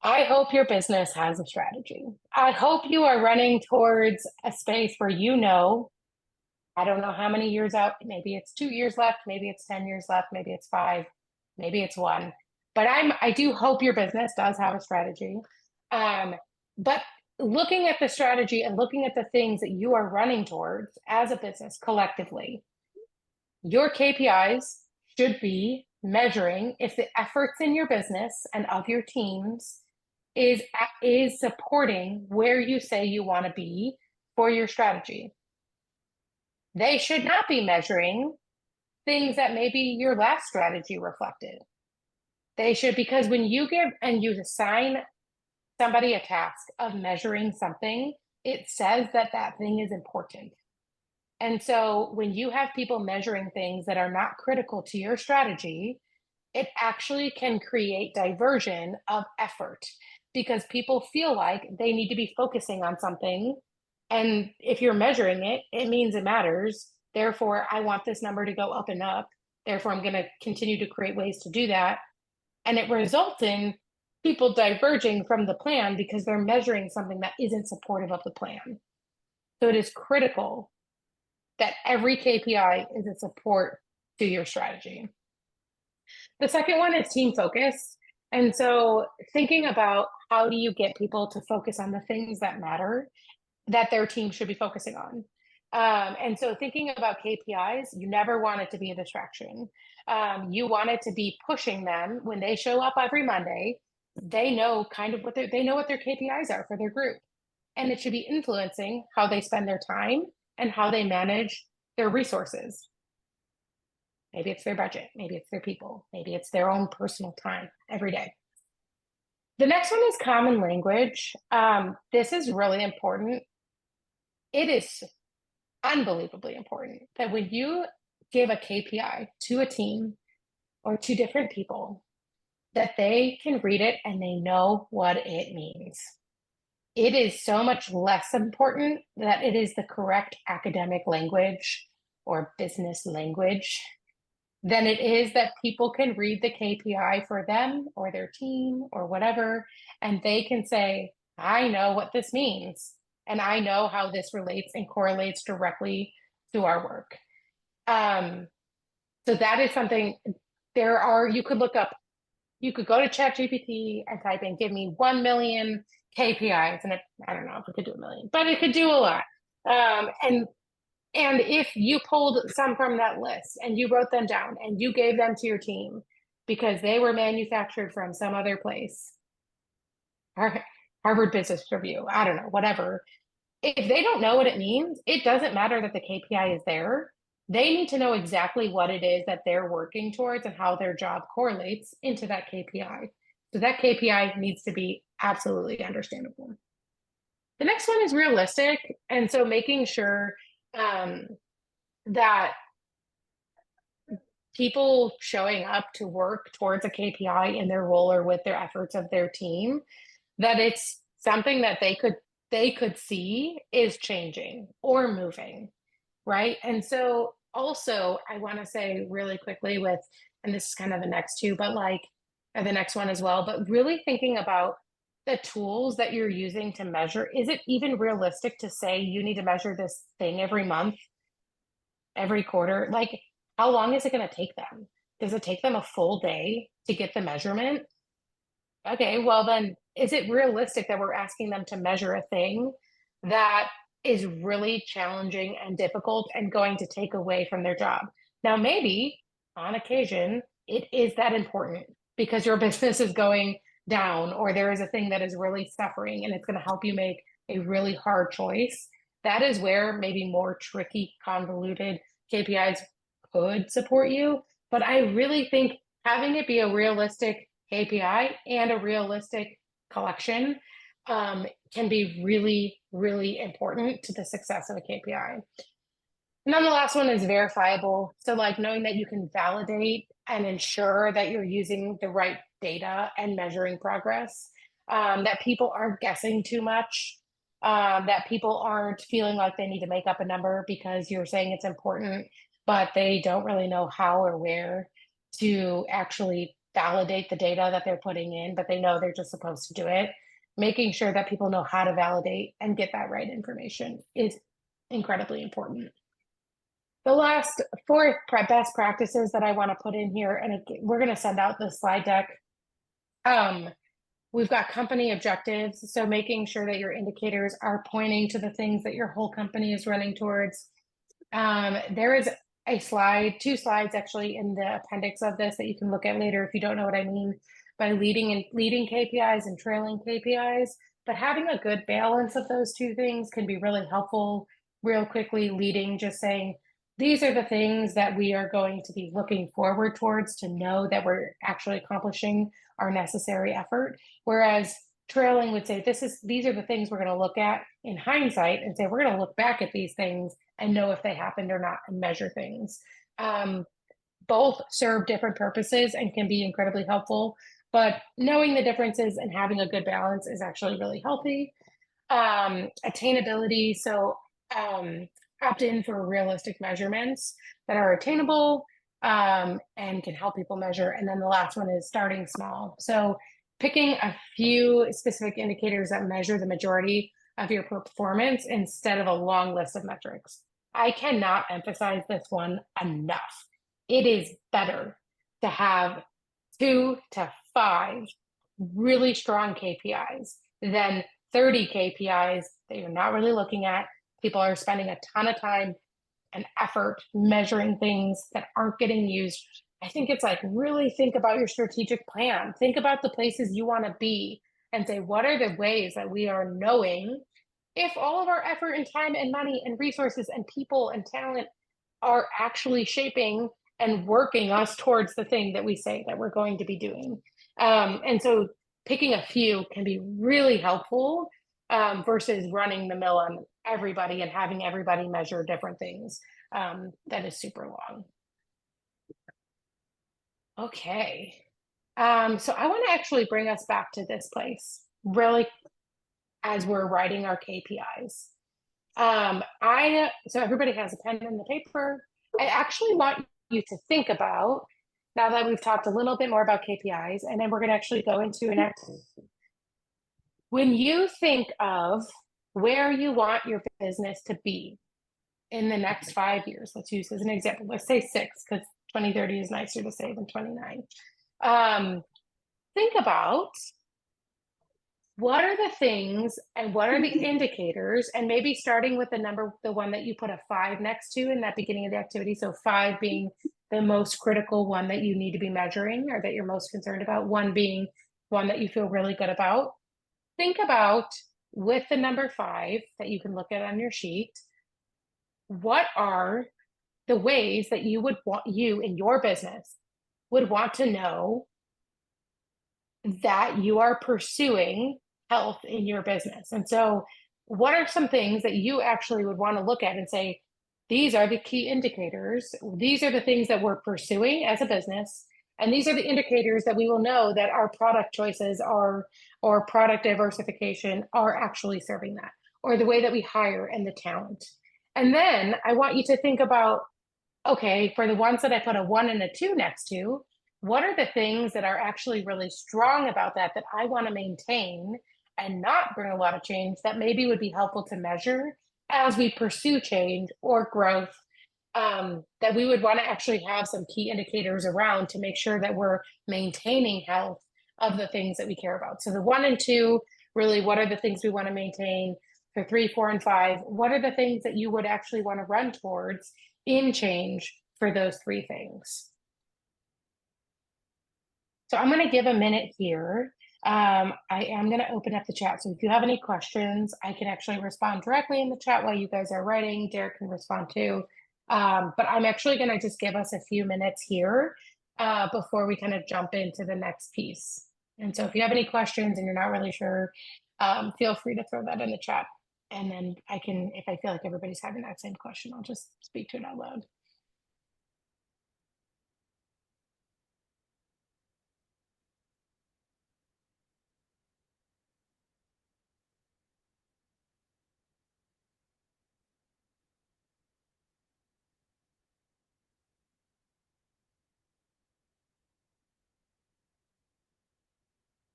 I hope your business has a strategy. I hope you are running towards a space where I don't know how many years out, maybe it's 2 years left, maybe it's 10 years left, maybe it's 5, maybe it's 1. But I do hope your business does have a strategy. But looking at the strategy and looking at the things that you are running towards as a business collectively, your KPIs should be measuring if the efforts in your business and of your teams is supporting where you say you want to be for your strategy. They should not be measuring things that maybe your last strategy reflected. They should, because when you give and you assign somebody a task of measuring something, it says that that thing is important. And so when you have people measuring things that are not critical to your strategy, it actually can create diversion of effort because people feel like they need to be focusing on something. And if you're measuring it, it means it matters. Therefore, I want this number to go up and up. Therefore, I'm going to continue to create ways to do that. And it results in people diverging from the plan because they're measuring something that isn't supportive of the plan. So it is critical that every KPI is a support to your strategy. The second one is team focus. And so thinking about how do you get people to focus on the things that matter that their team should be focusing on. And so thinking about KPIs, you never want it to be a distraction. You want it to be pushing them when they show up every Monday. They know kind of they know what their KPIs are for their group. And it should be influencing how they spend their time and how they manage their resources. Maybe it's their budget, maybe it's their people, maybe it's their own personal time every day. The next one is common language. This is really important. It is unbelievably important that when you give a KPI to a team or to different people, that they can read it and they know what it means. It is so much less important that it is the correct academic language or business language than it is that people can read the KPI for them or their team or whatever, and they can say, I know what this means, and I know how this relates and correlates directly to our work. So that is something you could look up, you could go to ChatGPT and type in, give me 1 million KPIs, and I don't know if it could do a million, but it could do a lot. And if you pulled some from that list and you wrote them down and you gave them to your team because they were manufactured from some other place, Harvard Business Review, I don't know, whatever. If they don't know what it means, it doesn't matter that the KPI is there. They need to know exactly what it is that they're working towards and how their job correlates into that KPI. So that KPI needs to be absolutely understandable. The next one is realistic. And so making sure that people showing up to work towards a KPI in their role or with their efforts of their team, that it's something that they could see is changing or moving, right? And so also I want to say really quickly with, and this is kind of the next two, but like the next one as well, but really thinking about the tools that you're using to measure. Is it even realistic to say you need to measure this thing every month, every quarter? Like, how long is it going to take them? Does it take them a full day to get the measurement? Okay, well then, is it realistic that we're asking them to measure a thing that is really challenging and difficult and going to take away from their job? Now, maybe on occasion, it is that important because your business is going down or there is a thing that is really suffering and it's going to help you make a really hard choice. That is where maybe more tricky, convoluted KPIs could support you. But I really think having it be a realistic KPI and a realistic collection can be really, really important to the success of a KPI. And then the last one is verifiable. So like knowing that you can validate and ensure that you're using the right data and measuring progress, that people aren't guessing too much, that people aren't feeling like they need to make up a number because you're saying it's important, but they don't really know how or where to actually validate the data that they're putting in, but they know they're just supposed to do it. Making sure that people know how to validate and get that right information is incredibly important. The last four best practices that I want to put in here, and we're going to send out the slide deck. We've got company objectives. So making sure that your indicators are pointing to the things that your whole company is running towards. There is a slide, two slides actually in the appendix of this that you can look at later if you don't know what I mean by leading KPIs and trailing KPIs. But having a good balance of those two things can be really helpful. Real quickly, leading, just saying, these are the things that we are going to be looking forward towards to know that we're actually accomplishing our necessary effort. Whereas trailing would say, these are the things we're going to look at in hindsight and say, we're going to look back at these things and know if they happened or not and measure things. Both serve different purposes and can be incredibly helpful, but knowing the differences and having a good balance is actually really healthy. Attainability, so opt in for realistic measurements that are attainable and can help people measure. And then the last one is starting small. So picking a few specific indicators that measure the majority of your performance instead of a long list of metrics. I cannot emphasize this one enough. It is better to have 2 to 5 really strong KPIs than 30 KPIs that you're not really looking at. People are spending a ton of time and effort measuring things that aren't getting used. I think it's like, really think about your strategic plan. Think about the places you want to be and say, what are the ways that we are knowing if all of our effort and time and money and resources and people and talent are actually shaping and working us towards the thing that we say that we're going to be doing. And so picking a few can be really helpful versus running the mill on everybody and having everybody measure different things. That is super long. Okay. So I want to actually bring us back to this place really as we're writing our KPIs. So everybody has a pen and the paper. I actually want you to think about, now that we've talked a little bit more about KPIs, and then we're going to actually go into an activity. When you think of where you want your business to be in the next 5 years, let's use as an example, let's say 6, because 2030 is nicer to say than 29. Think about what are the things and what are the indicators, and maybe starting with the one that you put a 5 next to in that beginning of the activity, so 5 being the most critical one that you need to be measuring or that you're most concerned about, 1 being one that you feel really good about. Think about, with the number 5 that you can look at on your sheet, what are the ways that you in your business would want to know that you are pursuing health in your business. And so, what are some things that you actually would want to look at and say, these are the key indicators, these are the things that we're pursuing as a business, and these are the indicators that we will know that our product choices are, or product diversification are actually serving that, or the way that we hire and the talent. And then I want you to think about, okay, for the ones that I put a 1 and a 2 next to, what are the things that are actually really strong about that I want to maintain and not bring a lot of change that maybe would be helpful to measure as we pursue change or growth, that we would want to actually have some key indicators around to make sure that we're maintaining health of the things that we care about. So the 1 and 2, really, what are the things we want to maintain? For 3, 4, and 5, what are the things that you would actually want to run towards in change for those 3 things? So I'm going to give a minute here. I am going to open up the chat. So if you have any questions, I can actually respond directly in the chat while you guys are writing. Derek can respond too. But I'm actually going to just give us a few minutes here before we kind of jump into the next piece. And so if you have any questions and you're not really sure, feel free to throw that in the chat. And then I can, if I feel like everybody's having that same question, I'll just speak to it out loud.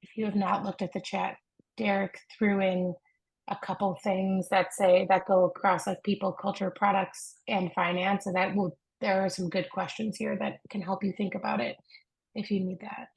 If you have not looked at the chat, Derek threw in a couple things that go across like people, culture, products, and finance, and there are some good questions here that can help you think about it if you need that.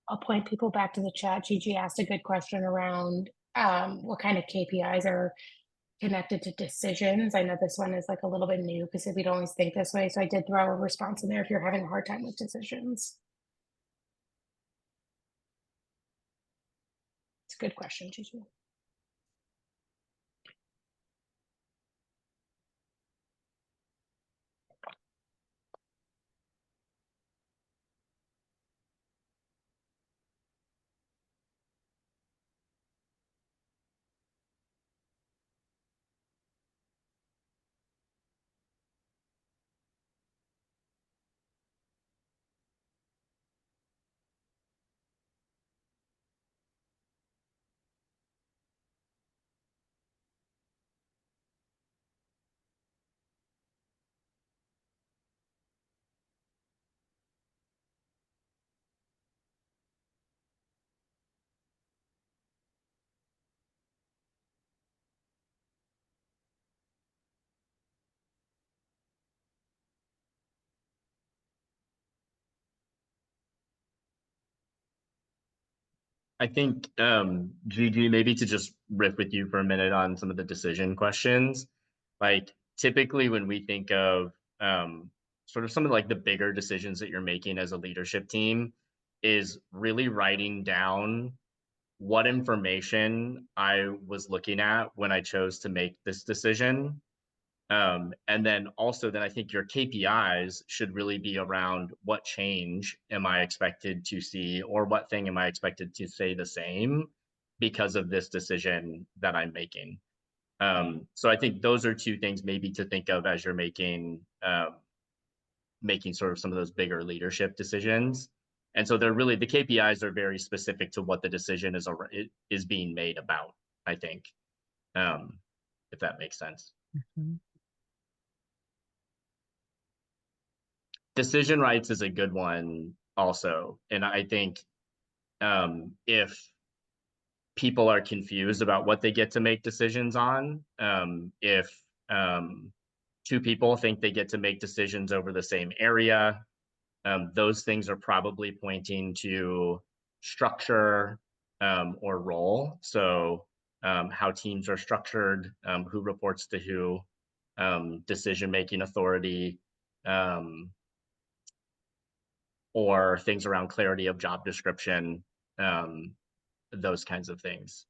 I'll point people back to the chat. Gigi asked a good question around what kind of KPIs are connected to decisions. I know this one is like a little bit new because we don't always think this way. So I did throw a response in there if you're having a hard time with decisions. It's a good question, Gigi. I think, Gigi, maybe to just riff with you for a minute on some of the decision questions. Like typically when we think of sort of some of like the bigger decisions that you're making as a leadership team is really writing down what information I was looking at when I chose to make this decision. And then also then I think your KPIs should really be around what change am I expected to see or what thing am I expected to stay the same because of this decision that I'm making. So I think those are two things maybe to think of as you're making sort of some of those bigger leadership decisions. And so they're really, the KPIs are very specific to what the decision is being made about, I think, if that makes sense. Mm-hmm. Decision rights is a good one also. And I think if people are confused about what they get to make decisions on, if two people think they get to make decisions over the same area, those things are probably pointing to structure or role. So how teams are structured, who reports to who, decision-making authority, or things around clarity of job description, those kinds of things.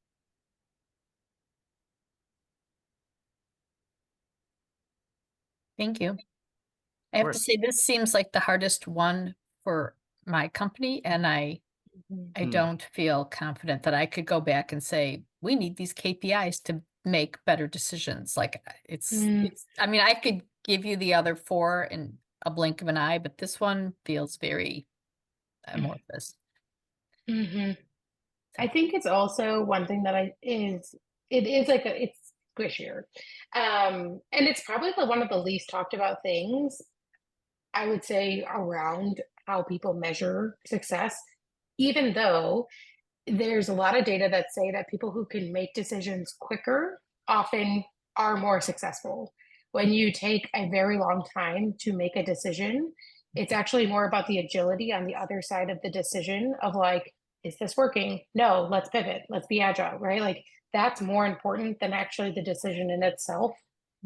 Thank you. I have to say, this seems like the hardest one for my company, and I don't feel confident that I could go back and say, we need these KPIs to make better decisions. Like it's, I mean, I could give you the other 4 in a blink of an eye, but this one feels very amorphous. I think it's also one thing that it is like it's squishier. And it's probably one of the least talked about things, I would say, around how people measure success, even though there's a lot of data that say that people who can make decisions quicker often are more successful. When you take a very long time to make a decision, it's actually more about the agility on the other side of the decision of like, is this working? No, let's pivot. Let's be agile, right? Like that's more important than actually the decision in itself.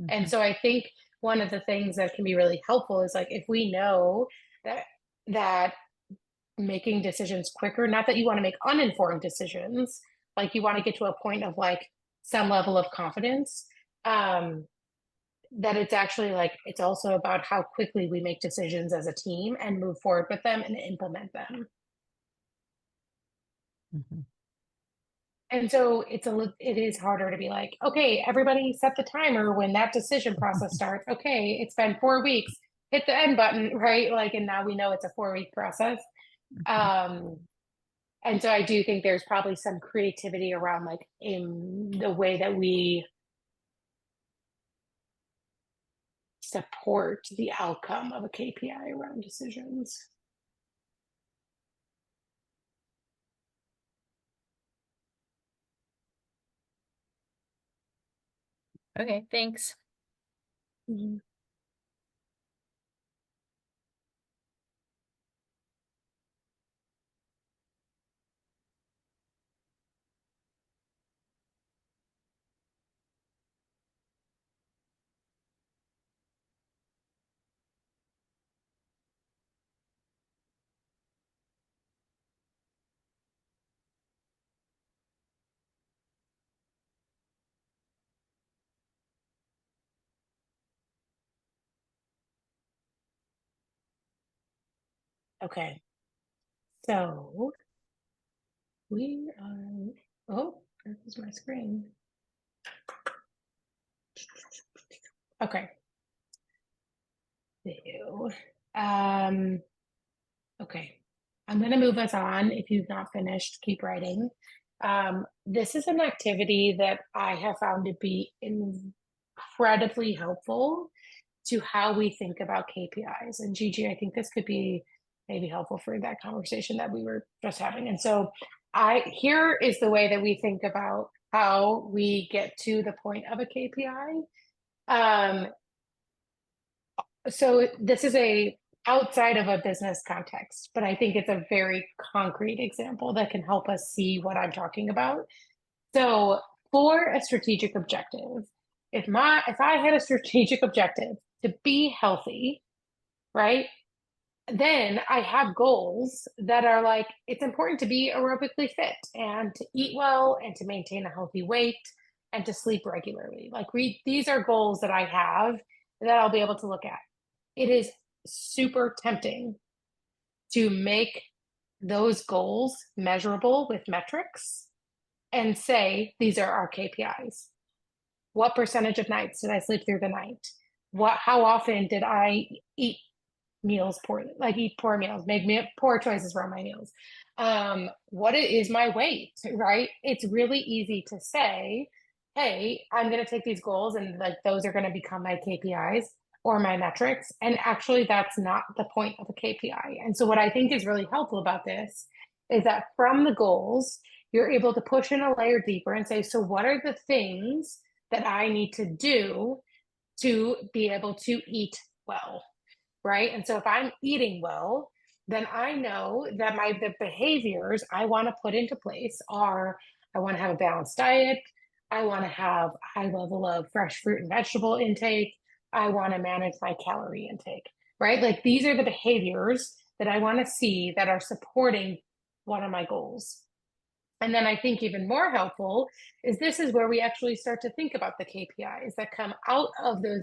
And so I think one of the things that can be really helpful is like, if we know that making decisions quicker, not that you want to make uninformed decisions, like you want to get to a point of like some level of confidence, that it's actually like, it's also about how quickly we make decisions as a team and move forward with them and implement them. And so it is harder to be like, okay, everybody set the timer when that decision process starts. Okay, it's been 4 weeks, hit the end button, right? Like, and now we know it's a 4-week process. And so I do think there's probably some creativity around like in the way that we support the outcome of a KPI around decisions. Okay, thanks. Okay, so we are, oh, this is my screen. Okay. Okay, I'm going to move us on. If you've not finished, keep writing. This is an activity that I have found to be incredibly helpful to how we think about KPIs. And Gigi, I think this could be maybe helpful for that conversation that we were just having. And so here is the way that we think about how we get to the point of a KPI. So this is a outside of a business context, but I think it's a very concrete example that can help us see what I'm talking about. So for a strategic objective, if I had a strategic objective to be healthy, right? Then I have goals that are like, it's important to be aerobically fit and to eat well and to maintain a healthy weight and to sleep regularly. Like these are goals that I have that I'll be able to look at. It is super tempting to make those goals measurable with metrics and say, these are our KPIs. What percentage of nights did I sleep through the night? How often did I eat meals poorly, like eat poor meals, make poor choices around my meals? What is my weight, right? It's really easy to say, hey, I'm going to take these goals and like those are going to become my KPIs or my metrics. And actually that's not the point of a KPI. And so what I think is really helpful about this is that from the goals, you're able to push in a layer deeper and say, so what are the things that I need to do to be able to eat well, right? And so if I'm eating well, then I know that the behaviors I want to put into place are, I want to have a balanced diet. I want to have a high level of fresh fruit and vegetable intake. I want to manage my calorie intake, right? Like these are the behaviors that I want to see that are supporting one of my goals. And then I think even more helpful is this is where we actually start to think about the KPIs that come out of those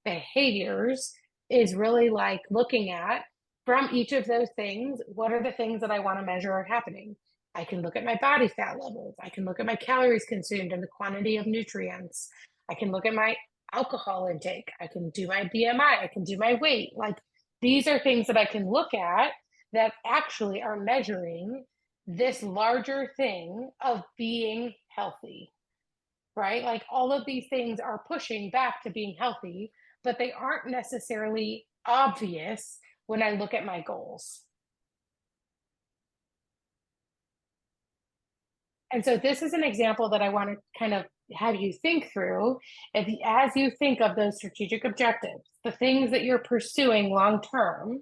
behaviors, is really like looking at from each of those things, what are the things that I want to measure are happening? I can look at my body fat levels. I can look at my calories consumed and the quantity of nutrients. I can look at my alcohol intake. I can do my BMI. I can do my weight. Like these are things that I can look at that actually are measuring this larger thing of being healthy, right? Like all of these things are pushing back to being healthy, but they aren't necessarily obvious when I look at my goals. And so this is an example that I want to kind of have you think through as you think of those strategic objectives, the things that you're pursuing long-term.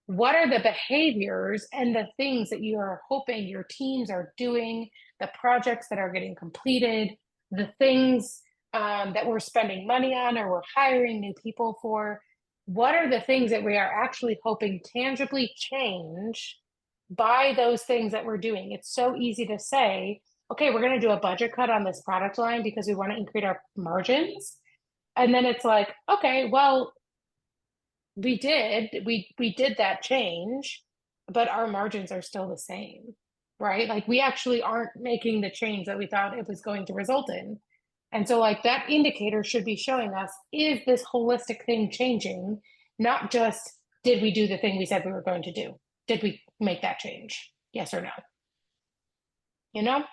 What are the behaviors and the things that you are hoping your teams are doing, the projects that are getting completed, the things that we're spending money on or we're hiring new people for? What are the things that we are actually hoping tangibly change by those things that we're doing? It's so easy to say, okay, we're going to do a budget cut on this product line because we want to increase our margins. And then it's like, okay, well, we did that change, but our margins are still the same, right? Like we actually aren't making the change that we thought it was going to result in. And so like that indicator should be showing us, is this holistic thing changing? Not just, did we do the thing we said we were going to do? Did we make that change? Yes or no? You know?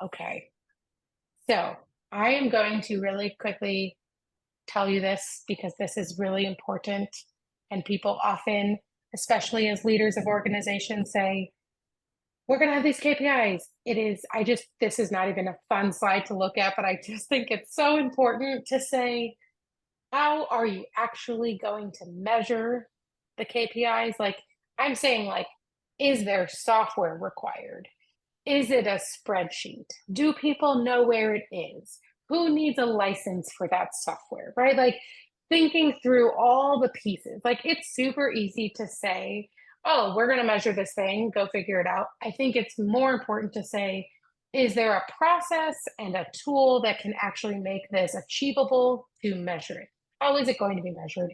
Okay. So I am going to really quickly tell you this because this is really important. And people often, especially as leaders of organizations, say, we're going to have these KPIs. This is not even a fun slide to look at, but I just think it's so important to say, how are you actually going to measure the KPIs? Like I'm saying, like, is there software required? Is it a spreadsheet? Do people know where it is? Who needs a license for that software, right? Like thinking through all the pieces. Like it's super easy to say, oh, we're going to measure this thing, go figure it out. I think it's more important to say, is there a process and a tool that can actually make this achievable to measure it? How is it going to be measured?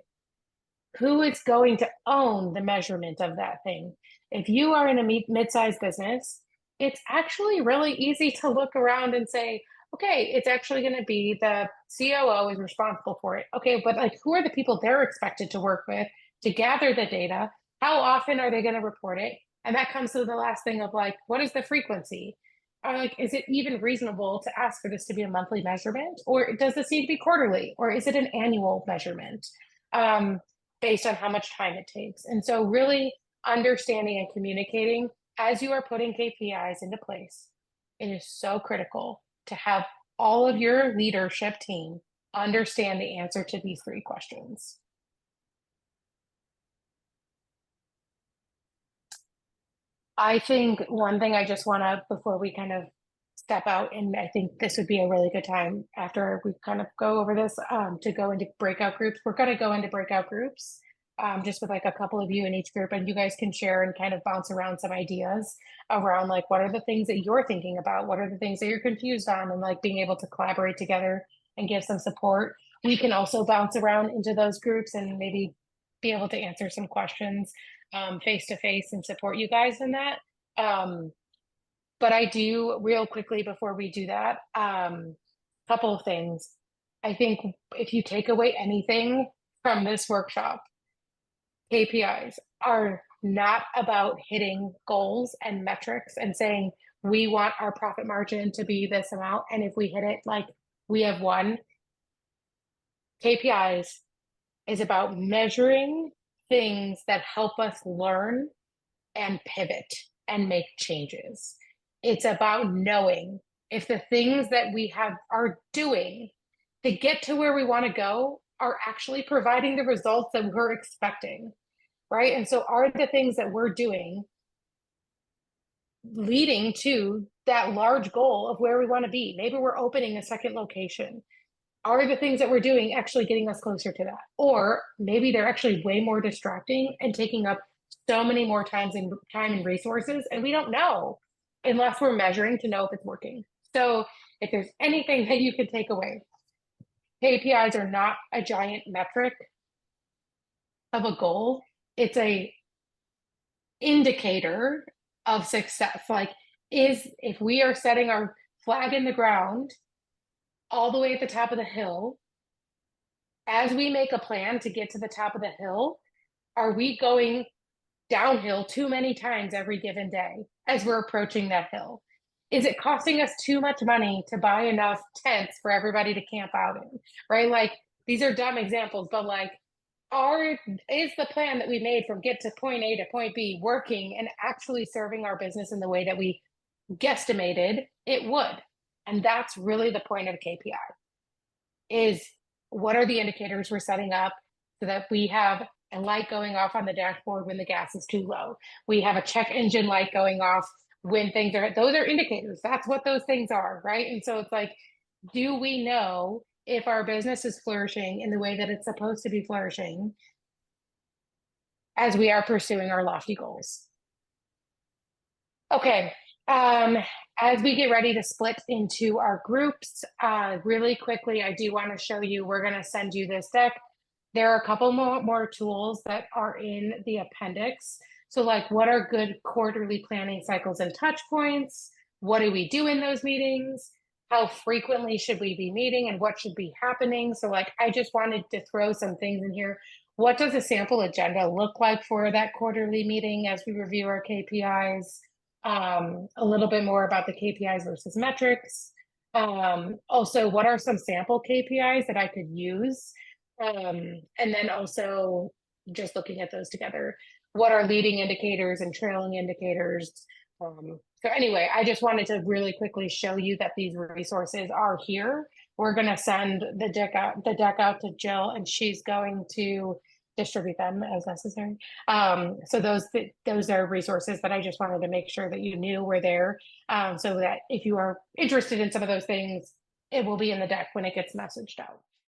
Who is going to own the measurement of that thing? If you are in a mid-sized business, it's actually really easy to look around and say, okay, it's actually going to be the COO is responsible for it. Okay, but like who are the people they're expected to work with to gather the data? How often are they going to report it? And that comes to the last thing of like, what is the frequency? Or like, is it even reasonable to ask for this to be a monthly measurement? Or does this need to be quarterly? Or is it an annual measurement based on how much time it takes? And so really understanding and communicating as you are putting KPIs into place, it is so critical to have all of your leadership team understand the answer to these 3 questions. I think one thing I just want to, before we kind of step out, and I think this would be a really good time after we kind of go over this, to go into breakout groups. We're going to go into breakout groups, just with like a couple of you in each group, and you guys can share and kind of bounce around some ideas around like, what are the things that you're thinking about? What are the things that you're confused on? And like being able to collaborate together and give some support. We can also bounce around into those groups and maybe be able to answer some questions face to face and support you guys in that. But I do, real quickly before we do that, couple of things. I think if you take away anything from this workshop, KPIs are not about hitting goals and metrics and saying, we want our profit margin to be this amount, and if we hit it, like, we have won. KPIs is about measuring things that help us learn and pivot and make changes. It's about knowing if the things that we are doing to get to where we want to go are actually providing the results that we're expecting, right? And so are the things that we're doing leading to that large goal of where we want to be? Maybe we're opening a second location. Are the things that we're doing actually getting us closer to that? Or maybe they're actually way more distracting and taking up so many more time and resources, and we don't know unless we're measuring to know if it's working. So if there's anything that you could take away, KPIs are not a giant metric of a goal. It's a indicator of success. Like, if we are setting our flag in the ground all the way at the top of the hill, as we make a plan to get to the top of the hill, are we going downhill too many times every given day as we're approaching that hill? Is it costing us too much money to buy enough tents for everybody to camp out in, right? Like, these are dumb examples, but like, is the plan that we made from get to point A to point B working and actually serving our business in the way that we guesstimated it would? And that's really the point of a KPI, is what are the indicators we're setting up so that we have a light going off on the dashboard when the gas is too low. We have a check engine light going off when things are, those are indicators. That's what those things are, right? And so it's like, do we know if our business is flourishing in the way that it's supposed to be flourishing as we are pursuing our lofty goals? Okay. As we get ready to split into our groups, really quickly, I do want to show you, we're going to send you this deck. There are a couple more tools that are in the appendix. So like, what are good quarterly planning cycles and touch points? What do we do in those meetings? How frequently should we be meeting and what should be happening? So like, I just wanted to throw some things in here. What does a sample agenda look like for that quarterly meeting as we review our KPIs? A little bit more about the KPIs versus metrics. Also, what are some sample KPIs that I could use? And then also just looking at those together. What are leading indicators and trailing indicators? So anyway, I just wanted to really quickly show you that these resources are here. We're going to send the deck out to Jill, and she's going to distribute them as necessary. So those are resources that I just wanted to make sure that you knew were there, so that if you are interested in some of those things, it will be in the deck when it gets messaged out.